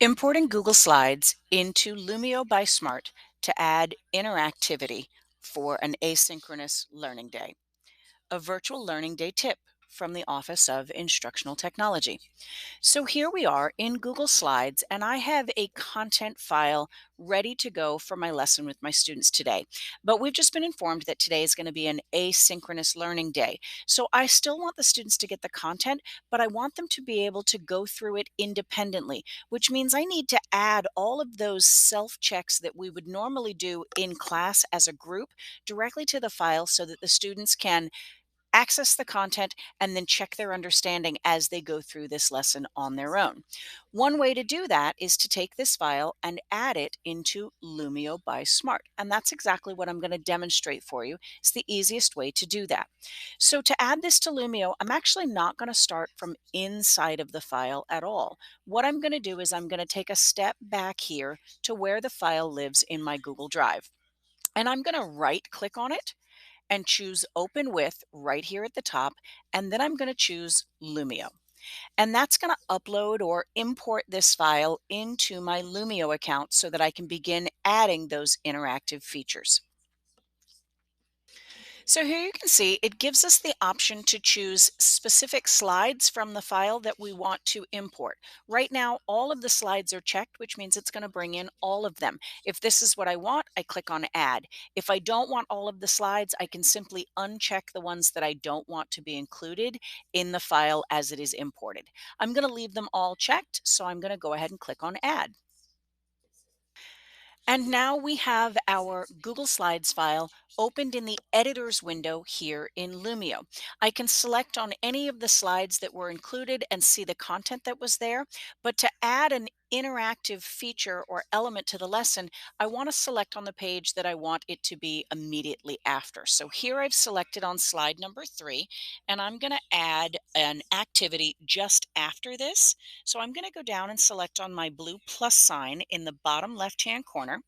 Importing Google Slides into Lumio by Smart to add interactivity for an asynchronous learning day. A virtual learning day tip from the Office of Instructional Technology. So here we are in Google Slides, and I have a content file ready to go for my lesson with my students today. But we've just been informed that today is going to be an asynchronous learning day. So I still want the students to get the content, but I want them to be able to go through it independently, which means I need to add all of those self checks that we would normally do in class as a group directly to the file so that the students can access the content, and then check their understanding as they go through this lesson on their own. One way to do that is to take this file and add it into Lumio by Smart. And that's exactly what I'm going to demonstrate for you. It's the easiest way to do that. So to add this to Lumio, I'm actually not going to start from inside of the file at all. What I'm going to do is I'm going to take a step back here to where the file lives in my Google Drive. And I'm going to right click on it and choose Open With right here at the top. And then I'm going to choose Lumio. And that's going to upload or import this file into my Lumio account so that I can begin adding those interactive features. So here you can see it gives us the option to choose specific slides from the file that we want to import. Right now, all of the slides are checked, which means it's going to bring in all of them. If this is what I want, I click on Add. If I don't want all of the slides, I can simply uncheck the ones that I don't want to be included in the file as it is imported. I'm going to leave them all checked, so I'm going to go ahead and click on Add. And now we have our Google Slides file opened in the editor's window here in Lumio. I can select on any of the slides that were included and see the content that was there. But to add an interactive feature or element to the lesson, I want to select on the page that I want it to be immediately after. So here I've selected on slide number 3, and I'm going to add an activity just after this. So I'm going to go down and select on my blue plus sign in the bottom left-hand corner.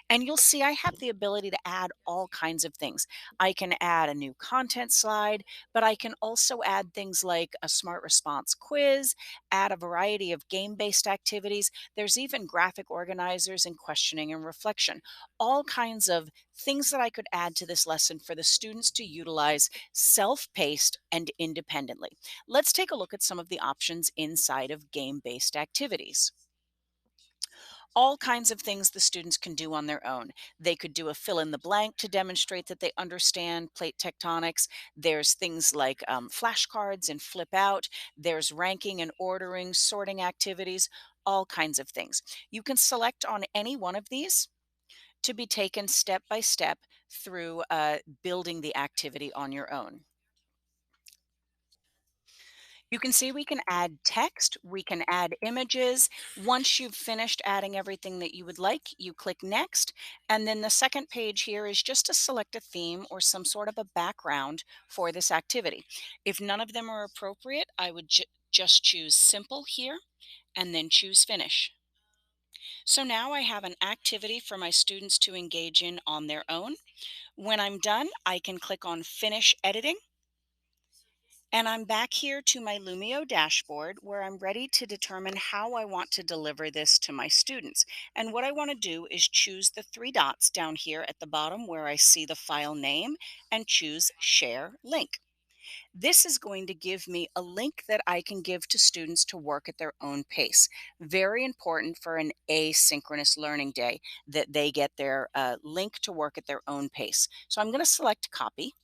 And you'll see I have the ability to add all kinds of things. I can add a new content slide, but I can also add things like a smart response quiz, add a variety of game-based activities. There's even graphic organizers and questioning and reflection. All kinds of things that I could add to this lesson for the students to utilize self-paced and independently. Let's take a look at some of the options inside of game-based activities. All kinds of things the students can do on their own. They could do a fill in the blank to demonstrate that they understand plate tectonics. There's things like flashcards and flip out. There's ranking and ordering, sorting activities, all kinds of things. You can select on any one of these to be taken step by step through building the activity on your own. You can see we can add text, we can add images. Once you've finished adding everything that you would like, you click next. And then the second page here is just to select a theme or some sort of a background for this activity. If none of them are appropriate, I would just choose simple here and then choose finish. So now I have an activity for my students to engage in on their own. When I'm done, I can click on finish editing. And I'm back here to my Lumio dashboard where I'm ready to determine how I want to deliver this to my students. And what I want to do is choose the 3 dots down here at the bottom where I see the file name and choose Share Link. This is going to give me a link that I can give to students to work at their own pace. Very important for an asynchronous learning day that they get their link to work at their own pace. So I'm going to select Copy.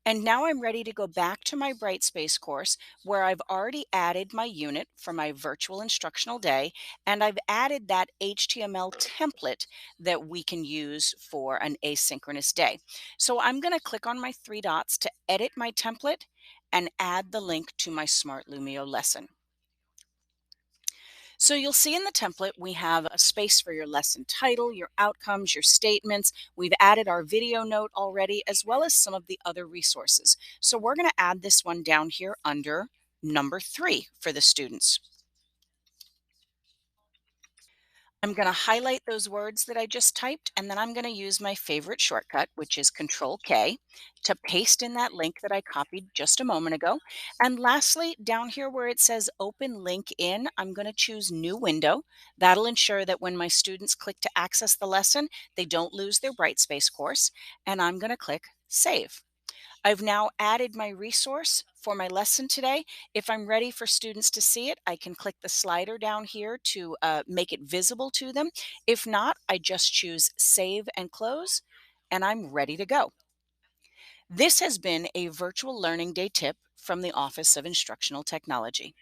And now I'm ready to go back to my Brightspace course where I've already added my unit for my virtual instructional day, and I've added that HTML template that we can use for an asynchronous day. So I'm going to click on my 3 dots to edit my template and add the link to my Smart Lumio lesson. So you'll see in the template, we have a space for your lesson title, your outcomes, your statements. We've added our video note already, as well as some of the other resources. So we're going to add this one down here under number 3 for the students. I'm going to highlight those words that I just typed, and then I'm going to use my favorite shortcut, which is Control K, to paste in that link that I copied just a moment ago. And lastly, down here where it says Open Link In, I'm going to choose New Window. That'll ensure that when my students click to access the lesson, they don't lose their Brightspace course. And I'm going to click Save. I've now added my resource for my lesson today. If I'm ready for students to see it, I can click the slider down here to make it visible to them. If not, I just choose Save and Close, and I'm ready to go. This has been a virtual learning day tip from the Office of Instructional Technology.